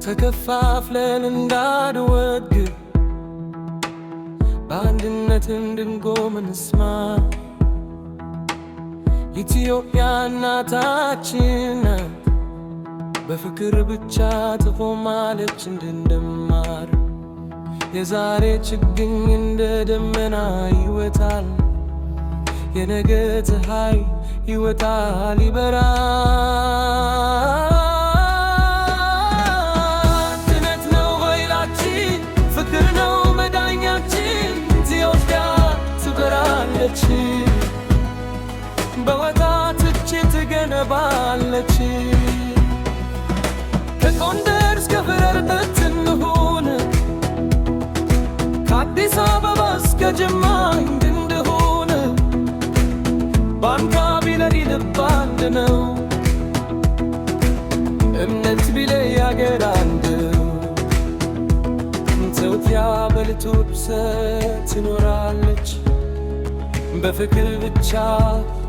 ተከፋፍለን እንዳንወድቅ በአንድነት እንድንቆም እንስማ። ኢትዮጵያ እናታችን ናት፣ በፍቅር ብቻ ትቆማለች እንድንማር። የዛሬ ችግኝ እንደ ደመና ይወጣል፣ የነገ ፀሐይ ይወጣል ይበራል። አንድነት ነው ኃይላችን፣ ፍቅር ነው መዳኛችን። ኢትዮጵያ ትበራለች፣ በወጣት እጅ ትገነባለች። ከጎንደር እስከ ሐረር እንሁን፣ ከአዲስ አበባ እስከ ጅማ እንድንሆን። በአንካቢ ላይ ልብ አንድ ነው፣ እምነት ቢለይ አገር አንድ ነው። ኢትዮጵያ በልቶብሰ ትኖራለች፣ በፍቅር ብቻ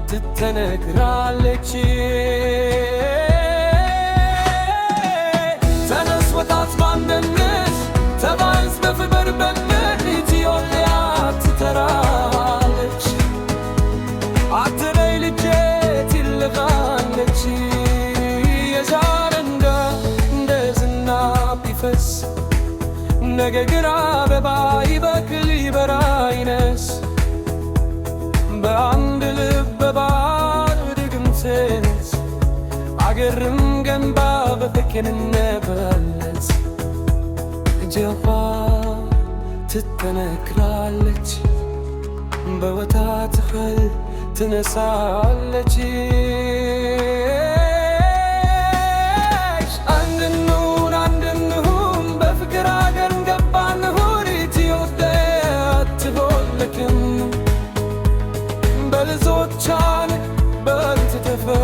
ትጠነክራለች። ተነስ ወጣት በአንድነት ተባይስ በፍቅር በመድ ኢትዮጵያ ትጠራለች። አትለይ ልጄ ትልቃለች። የዛሬ እንደ ዝናብ ቢፈስ ነገ ግን አበባ ይበቅል ይበራ ይነስ። በአንድ ልብ በባዕድ ድግምት አገርን ገንባ በፍቅር እንበለጽ። ኢትዮጵያ ትጠነክራለች፣ በወጣት ኃይል ትነሳለች። አንድ እንሁን በፍቅር አገር ገባ እንሁን። ኢትዮጵያ አትቦልክም በልጆቿን በልትተፈር።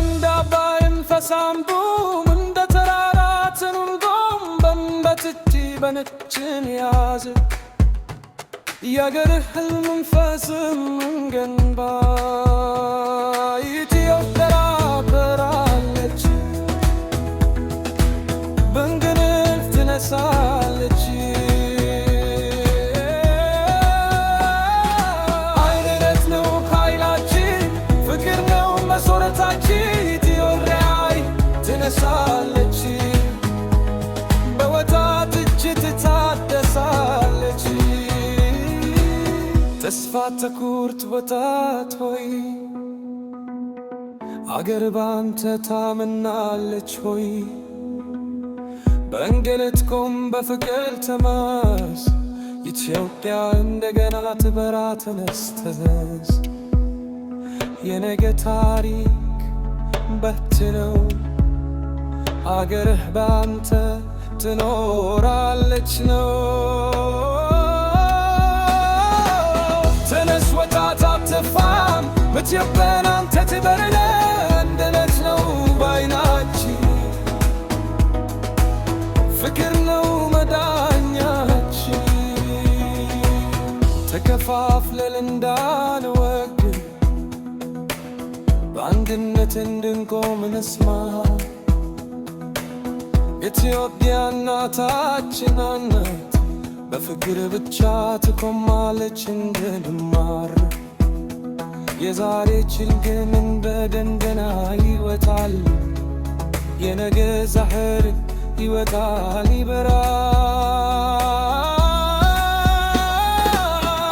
እንደ አባይ እንፈሳምቡም እንደ ተራራ ትኑንጎም በንበትቲ በነችን ያዝ የአገር ሕልም መንፈስም እንገንባ። ኢትዮጵያ ትበራለች፣ በእንግልት ትነሳለች። አንድነት ነው ኃይላችን፣ ፍቅር ነው መሠረታችን። ኢትዮጵያ ትነሳለች፣ በወጣት እጅ ትታደሳለች። ተስፋ ተኩርት ወጣት ሆይ አገር ባንተ ታምናለች ሆይ። በእንግልት ቆም በፍቅር ተማስ፣ ኢትዮጵያ እንደገና ትበራ ተነስተስ። የነገ ታሪክ በትነው አገርህ ባንተ ትኖራለች ነው። ተነስ ወጣት አትፋም፣ ኢትዮጵያን አንተ ትበርለ። አንድነት ነው ባይናችን፣ ፍቅር ነው መዳኛችን። ተከፋፍለን እንዳንወግን በአንድነት እንድንቆም እንስማ። ኢትዮጵያ እናታችን ናት፣ በፍቅር ብቻ ትቆማለች እንድንማር። የዛሬ ችግኝ እንደ ደመና ይወጣል፣ የነገ ፀሐይ ይወጣል ይበራል።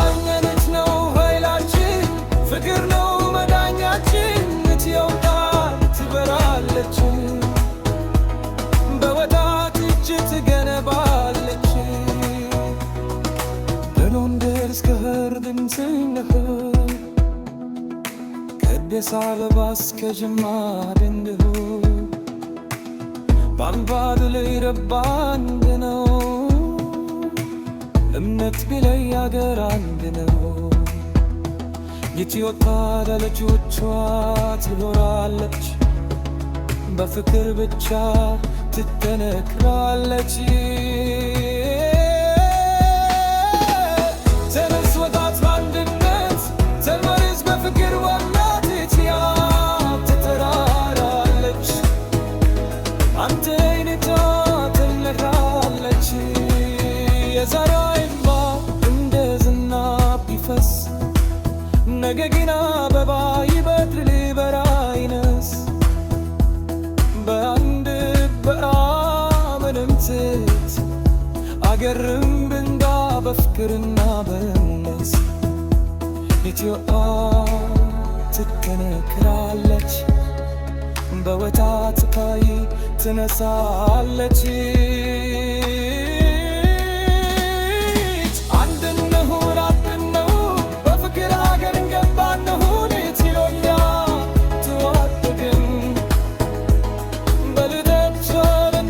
አንድነት ነው ኃይላችን፣ ፍቅር ነው መዳኛችን። ኢትዮጵያ ትበራለች፣ በወጣት እጅ ትገነባለች። ከጎንደር እስከ ሐረር እንሁን፣ ከአዲስ አበባ እስከ ጅማ እንሁን። በአንባድ ላይ ልብ አንድ ነው፣ እምነት ቢለይ አገር አንድ ነው። ኢትዮጵያ ለልጆቿ ትኖራለች፣ በፍቅር ብቻ ትጠነክራለች። ተነስ ወጣት በአንድነት ተመሪስ በፍቅር ወናት። ኢትዮጵያ ትጠራራለች፣ የጊና አበባ ይበድል በራይነስ በአንድ በአመንምትት አገርም ብንዳ በፍቅርና በእምነት ኢትዮጵያ ትከነክራለች በወታት ፓይ ትነሳለች። አንድ እንሁን አንድ እንሁን በፍቅር አገር እንገንባ እንሁን ኢትዮጵያ ትዋደድን በልደት ቸርን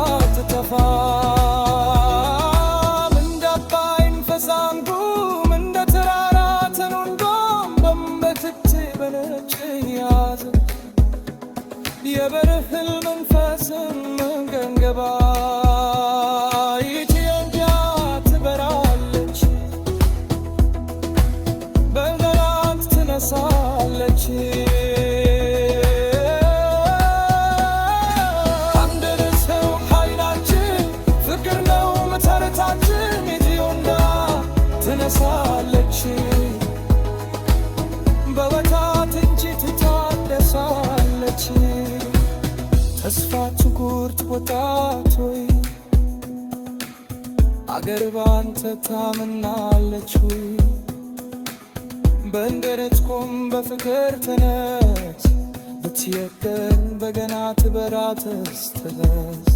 አትጠፋም እንደ አባይን ፈሳንጉም እንደ ተራራ ተኑንዶም በመትት በነጭ ያዘ የበረህል መንፈስም ገንገባ ኢትዮጵያ ትበራለች በዘራት ትነሳለች። አንድ ሰው ኃይላችን ፍቅር ነው መሠረታችን ኢትዮጵያ ትነሳለች በወታት እንጂ ትታደሳለች። ተስፋ ትጉርት ወጣቶይ አገር ባንተ ታምናለች ሆይ በእንደረት ቆም በፍቅር ተነስ ብትየቀን በገና ትበራ ተስተስ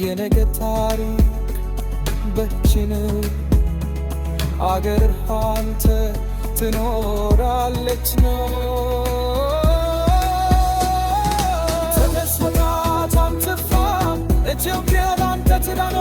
የነገ ታሪክ በችን አገር አንተ ትኖራለች ነው ኢትዮጵያ ላንተ ትዳን